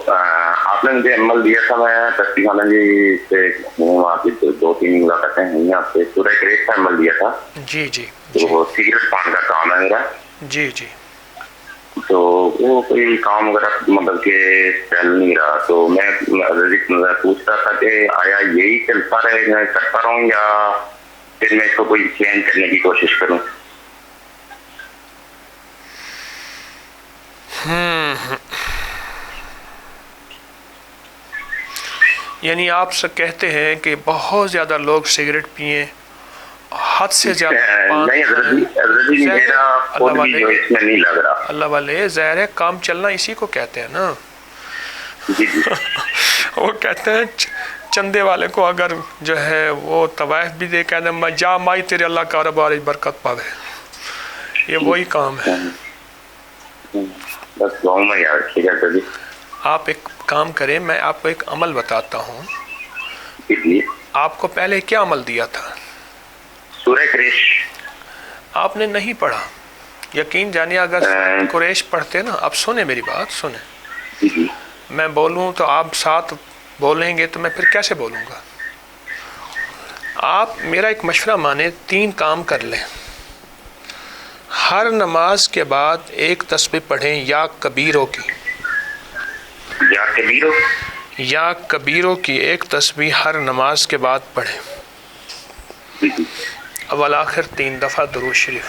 آپ نے مجھے عمل دیا تھا، میں تشریف خانہ جی سے ہوں، آپ کی 2-3 ملاقاتیں ہیں آپ سے، سورہ کریش کا عمل دیا تھا. جی جی تو سگریٹ پان کا کام ہے میرا. جی جی. تو وہ کوئی کام وغیرہ مطلب کہ چل نہیں رہا، تو میں پوچھ رہا تھا کہ آیا یہی چلتا رہے، میں کرتا رہوں یا پھر میں اس کو کوئی چینج کرنے کی کوشش کروں. یعنی آپ سے کہتے ہیں کہ بہت زیادہ لوگ سگریٹ پئیں، حد سے زیادہ پان اللہ والے، ظاہر ہے کام چلنا اسی کو کہتے ہیں نا. وہ کہتے ہیں چندے والے کو اگر جو ہے وہ طوائف بھی دے کہتے ہیں جا مائی تیرے اللہ کاروبار برکت پاوے، یہ وہی کام ہے. آپ ایک کام کریں، میں آپ کو ایک عمل بتاتا ہوں. آپ کو پہلے کیا عمل دیا تھا؟ سورہ قریش. آپ نے نہیں پڑھا، یقین جانیے اگر قریش پڑھتے نا. اب سنیں میری بات سنیں، میں بولوں تو آپ ساتھ بولیں گے تو میں پھر کیسے بولوں گا. آپ میرا ایک مشورہ مانیں، 3 کام کر لیں. ہر نماز کے بعد ایک تسبیح پڑھیں یا کبیروں کی، یا کبیروں کی ایک تسبیح ہر نماز کے بعد پڑھیں. اول آخر 3 دفعہ درود شریف.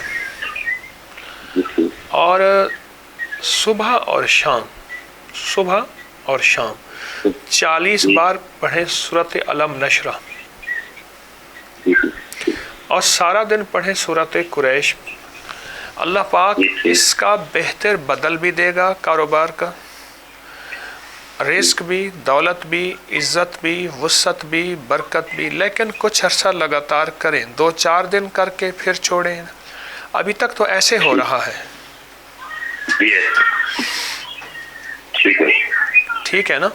اور صبح اور شام 40 بار پڑھیں سورۃ علم نشرہ، اور سارا دن پڑھیں سورۃ قریش. اللہ پاک اس کا بہتر بدل بھی دے گا، کاروبار کا، رزق بھی، دولت بھی، عزت بھی، وسعت بھی، برکت بھی. لیکن کچھ عرصہ لگاتار کریں، 2-4 دن کر کے پھر چھوڑیں. ابھی تک تو ایسے ہو رہا ہے. ٹھیک ہے نا؟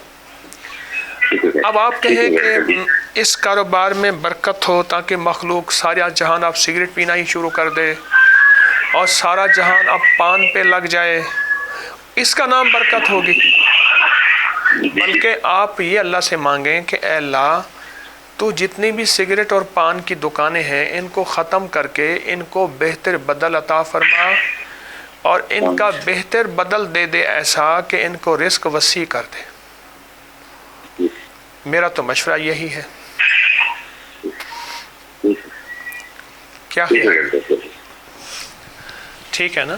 اب آپ کہیں کہ اس کاروبار میں برکت ہو تاکہ مخلوق سارا جہان آپ سگریٹ پینا ہی شروع کر دے اور سارا جہان اب پان پہ لگ جائے، اس کا نام برکت ہوگی. بلکہ آپ یہ اللہ سے مانگیں کہ اے اللہ تو جتنی بھی سگریٹ اور پان کی دکانیں ہیں ان کو ختم کر کے ان کو بہتر بدل عطا فرما، اور ان کا بہتر بدل دے دے ایسا کہ ان کو رزق وسیع کر دے. میرا تو مشورہ یہی ہے. کیا ہے؟ ٹھیک ہے نا؟